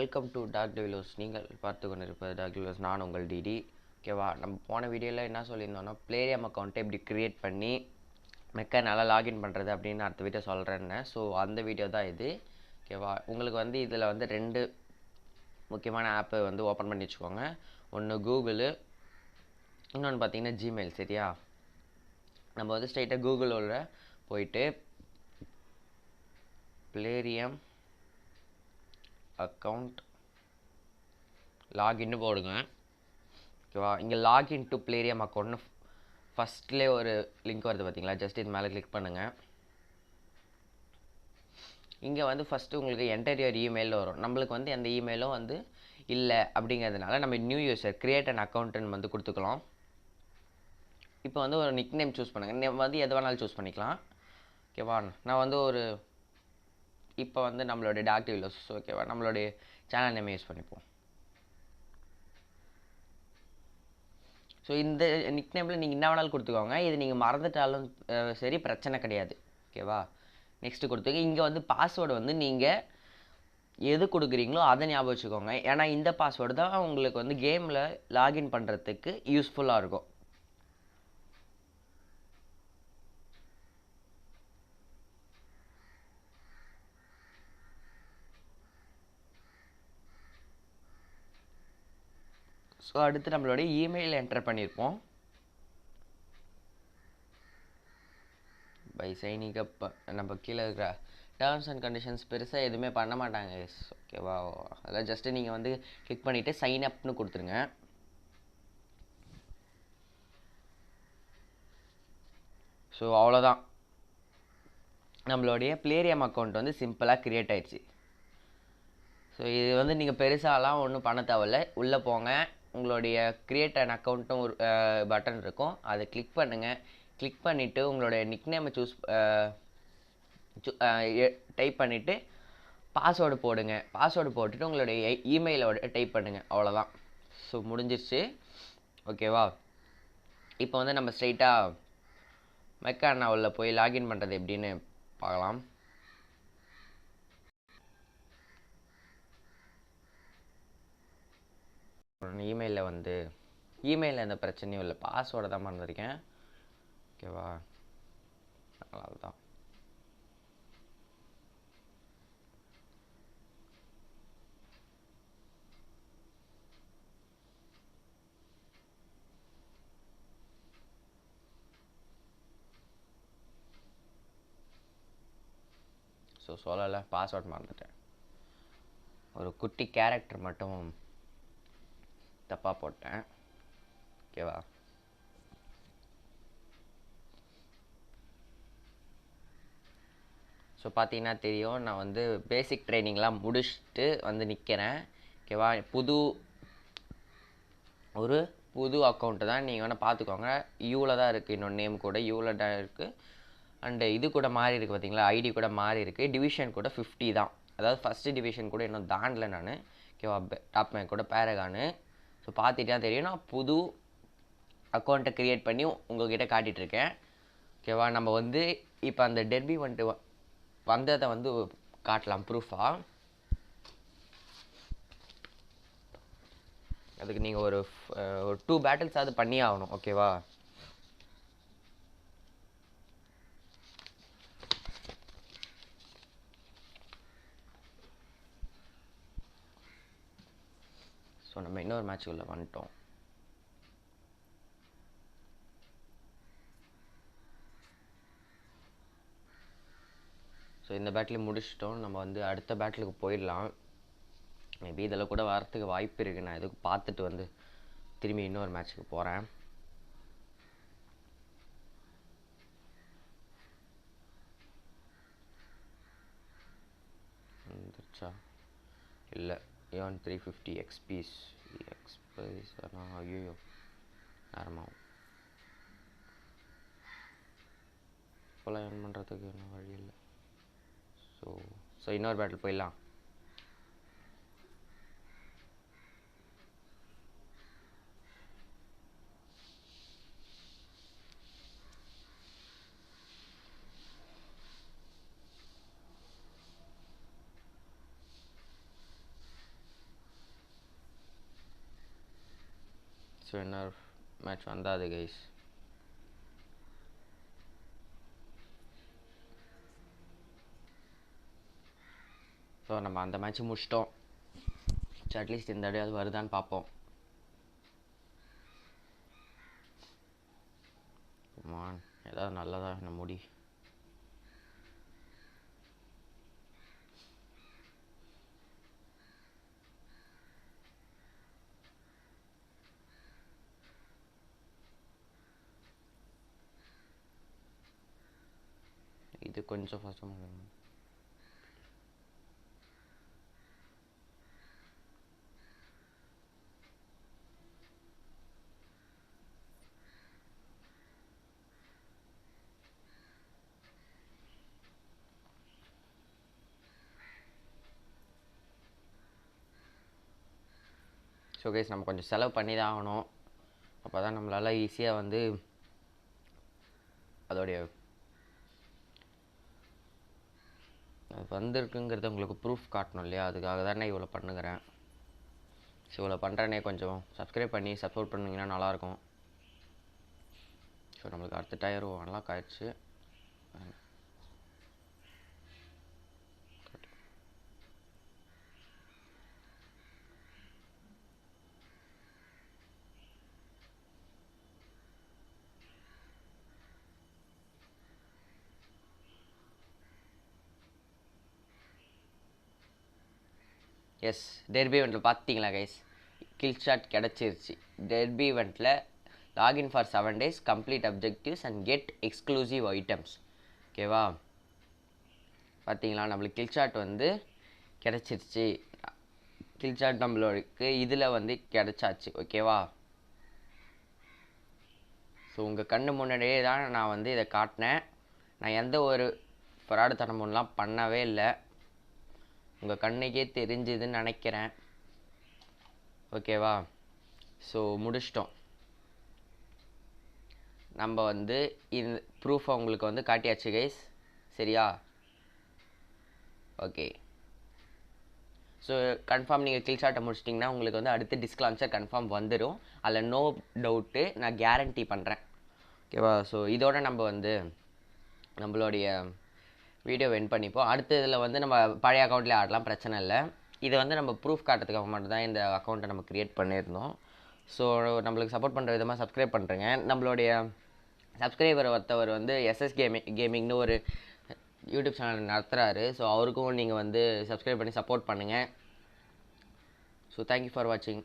Welcome to dark டெவிலர்ஸ். நீங்கள் பார்த்து கொண்டிருப்பது டார்க் டெவிலர்ஸ். நான் உங்கள் டிடி. ஓகேவா, நம்ம போன வீடியோவில் என்ன சொல்லியிருந்தோன்னா, பிளேரியம் அக்கௌண்ட்டை எப்படி க்ரியேட் பண்ணி மெக்கா நல்லா லாகின் பண்ணுறது அப்படின்னு அடுத்த வீடியோ சொல்கிறேன்னு. ஸோ அந்த வீடியோ தான் இது. ஓகேவா, உங்களுக்கு வந்து இதில் வந்து ரெண்டு முக்கியமான ஆப்பை வந்து ஓப்பன் பண்ணி வச்சுக்கோங்க. ஒன்று கூகுளு, இன்னொன்று பார்த்தீங்கன்னா ஜிமெயில். சரியா, நம்ம வந்து ஸ்ட்ரைட்டாக கூகுளோட போயிட்டு பிளேரியம் அக்கௌண்ட் லாகின்னு போடுங்க. ஓகேவா, இங்கே லாகின் டு பிளேரியம் அக்கௌண்ட்னு ஃபஸ்ட்லேயே ஒரு லிங்க் வருது பார்த்தீங்களா, ஜஸ்ட் இது மேலே கிளிக் பண்ணுங்கள். இங்கே வந்து ஃபஸ்ட்டு உங்களுக்கு என்டர் யுவர் இமெயில் வரும். நம்மளுக்கு வந்து எந்த இமெயிலும் வந்து இல்லை அப்படிங்கிறதுனால நம்ம நியூ யூசர் கிரியேட் அன் அக்கௌண்ட்டுன்னு வந்து கொடுத்துக்கலாம். இப்போ வந்து ஒரு நிக் நேம் சூஸ் பண்ணுங்கள். நேம் வந்து எது வேணாலும் சூஸ் பண்ணிக்கலாம். ஓகேவா, நான் வந்து ஒரு இப்போ வந்து நம்மளுடைய டார்க் டெவிலர்ஸ், ஓகேவா, நம்மளுடைய சேனல் நேம் யூஸ் பண்ணிப்போம். ஸோ இந்த நிக் நேமில் நீங்கள் என்ன வேணாலும் கொடுத்துக்கோங்க. இது நீங்கள் மறந்துட்டாலும் சரி, பிரச்சனை கிடையாது. ஓகேவா, நெக்ஸ்ட்டு கொடுத்துங்க. இங்கே வந்து பாஸ்வேர்டு வந்து நீங்கள் எது கொடுக்குறீங்களோ அதை ஞாபகம் வச்சுக்கோங்க. ஏன்னா இந்த பாஸ்வேர்டு தான் உங்களுக்கு வந்து கேமில் லாகின் பண்ணுறதுக்கு யூஸ்ஃபுல்லாக இருக்கும். ஸோ அடுத்து நம்மளுடைய இமெயில் என்டர் பண்ணியிருப்போம். பை சைனிங் அப் நம்ம கீழே இருக்கிற டேர்ம்ஸ் அண்ட் கண்டிஷன்ஸ் பெருசாக எதுவுமே பண்ண மாட்டாங்க. எஸ், ஓகேவா, அதில் ஜஸ்ட்டு நீங்கள் வந்து கிளிக் பண்ணிவிட்டு சைன் அப்னு கொடுத்துருங்க. ஸோ அவ்வளோதான், நம்மளுடைய பிளேரியம் அக்கௌண்ட் வந்து சிம்பிளாக க்ரியேட் ஆயிடுச்சு. ஸோ இது வந்து நீங்கள் பெருசாலாம் ஒன்றும் பண்ண தேவையில்ல. உள்ளே போங்க, உங்களுடைய க்ரியேட் அன் அக்கௌண்ட்டும் ஒரு பட்டன் இருக்கும், அதை கிளிக் பண்ணுங்கள். கிளிக் பண்ணிவிட்டு உங்களுடைய நிக் நேமை டைப் பண்ணிவிட்டு பாஸ்வேர்டு போடுங்க. பாஸ்வேர்டு போட்டுட்டு உங்களுடைய இமெயிலோட டைப் பண்ணுங்கள். அவ்வளோதான். ஸோ முடிஞ்சிருச்சு. ஓகேவா, இப்போ வந்து நம்ம ஸ்ட்ரைட்டாக மெக்கானாவில் போய் லாகின் பண்ணுறது எப்படின்னு பார்க்கலாம். இமெயிலில் வந்து இமெயிலில் எந்த பிரச்சனையும் இல்லை, பாஸ்வேர்டை தான் மறந்துருக்கேன். ஓகேவா, அவ்வளோதான். ஸோ சொல்லலை, பாஸ்வேர்ட் மறந்துட்டேன். ஒரு குட்டி கேரக்டர் மட்டும் தப்பாக போட்டேன். ஓகேவா, ஸோ பார்த்தீங்கன்னா தெரியும், நான் வந்து பேசிக் ட்ரைனிங்லாம் முடிச்சுட்டு வந்து நிற்கிறேன். ஓகேவா, ஒரு புது அக்கௌண்ட்டு தான், நீங்கள் வேணால் பார்த்துக்கோங்க. யூவில் தான் இருக்குது, இன்னொரு நேம் கூட யூவில் தான் இருக்குது. அண்டு இது கூட மாறி இருக்குது பார்த்தீங்களா, ஐடி கூட மாறி இருக்குது. டிவிஷன் கூட 50 தான், அதாவது ஃபஸ்ட்டு டிவிஷன் கூட இன்னும் தாண்டல நான். ஓகேவா, டாப் மேன் கூட பேரகானு. ஸோ பார்த்துட்டா தெரியும், நான் புது அக்கௌண்ட்டை க்ரியேட் பண்ணி உங்கள்கிட்ட காட்டிகிட்ருக்கேன். ஓகேவா, நம்ம வந்து இப்போ அந்த டெர்பி வந்துட்டு வந்ததை வந்து காட்டலாம் ப்ரூஃபாக. அதுக்கு நீங்கள் ஒரு 2 பேட்டில்ஸ் அது பண்ணி ஆகணும். ஓகேவா, ஸோ நம்ம இன்னொரு மேட்ச்சுக்குள்ளே வந்துட்டோம். ஸோ இந்த பேட்டில் முடிச்சிட்டோம், நம்ம வந்து அடுத்த பேட்டிலுக்கு போயிடலாம். மேபி இதில் கூட வரத்துக்கு வாய்ப்பு இருக்குது. நான் எதுக்கு பார்த்துட்டு வந்து திரும்பி இன்னொரு மேட்ச்சுக்கு போகிறேன். வந்துருச்சா இல்லை, ஏன் 350 எக்ஸ்பீஸ் ஐயோ நேரமாகும். இப்போலாம் ஏர்ன் பண்ணுறதுக்கு என்ன வழி இல்லை. ஸோ இன்னொரு பேட்டில் போயிடலாம். ஸோ இன்னொரு மேட்ச் வந்தாது கைஸ். ஸோ நம்ம அந்த மேட்ச் முடிச்சிட்டோம். ஸோ அட்லீஸ்ட் இந்த தடவை அது வருதான்னு பார்ப்போம். ஏதாவது நல்லதாக என்ன முடி. இது கொஞ்சம் ஃபஸ்ட்டு ஸோ கைஸ் நம்ம கொஞ்சம் செலவு பண்ணி தான் ஆகணும். அப்போ தான் நம்மளால் ஈஸியாக வந்து அதோடைய அது வந்திருக்குங்கிறத உங்களுக்கு ப்ரூஃப் காட்டணும் இல்லையா, அதுக்காக தான் நான் இவ்வளோ பண்ணுங்கிறேன். ஸோ இவ்வளோ பண்ணுறேனே, கொஞ்சம் சப்ஸ்கிரைப் பண்ணி சப்போர்ட் பண்ணிங்கன்னா நல்லாயிருக்கும். ஸோ நம்மளுக்கு அடுத்த டயர் அன்லாக் ஆயிடுச்சு. எஸ், டெர்பி இவெண்ட்டில் பார்த்தீங்களா கைஸ், கில் ஷாட் கிடச்சிருச்சு. டெர்பி இவெண்ட்டில் login for 7 days, complete objectives and get exclusive items. ஓகேவா, பார்த்தீங்களா நம்மளுக்கு கில் ஷாட் வந்து கிடச்சிருச்சு. கில் ஷாட் நம்மளுக்கு இதில் வந்து கிடச்சாச்சு. ஓகேவா, ஸோ உங்கள் கண்ணு முன்னாடியே தான் நான் வந்து இதை காட்டினேன். நான் எந்த ஒரு ஃப்ராடுத்தனமும்லாம் பண்ணவே இல்லை, உங்கள் கண்ணுக்கே தெரிஞ்சுதுன்னு நினைக்கிறேன். ஓகேவா, ஸோ முடிச்சிட்டோம். நம்ம வந்து இந்த ப்ரூஃபை உங்களுக்கு வந்து காட்டியாச்சு கைஸ், சரியா? ஓகே, ஸோ கன்ஃபார்ம் நீங்கள் கில் ஷாட்டை முடிச்சிட்டிங்கன்னா உங்களுக்கு வந்து அடுத்து டிஸ்க் லான்ச்சர் கன்ஃபார்ம் வந்துடும். அதில் நோ டவுட்டு, நான் கேரண்டி பண்ணுறேன். ஓகேவா, ஸோ இதோட நம்ம வந்து நம்மளுடைய வீடியோ எண்ட் பண்ணிப்போம். அடுத்த இதில் வந்து நம்ம பழைய அக்கௌண்ட்லேயே ஆடலாம், பிரச்சனை இல்லை. இதை வந்து நம்ம ப்ரூஃப் காட்டுறதுக்காக மட்டும் தான் இந்த அக்கௌண்ட்டை நம்ம க்ரியேட் பண்ணியிருந்தோம். ஸோ நம்மளுக்கு சப்போர்ட் பண்ணுற விதமாக சப்ஸ்கிரைப் பண்ணுறேங்க. நம்மளுடைய சப்ஸ்கிரைபர் ஒருத்தவர் வந்து எஸ்எஸ் கேமிங்னு ஒரு யூடியூப் சேனல் நடத்துகிறாரு. ஸோ அவருக்கும் நீங்கள் வந்து சப்ஸ்கிரைப் பண்ணி சப்போர்ட் பண்ணுங்கள். ஸோ தேங்க்யூ ஃபார் வாட்சிங்.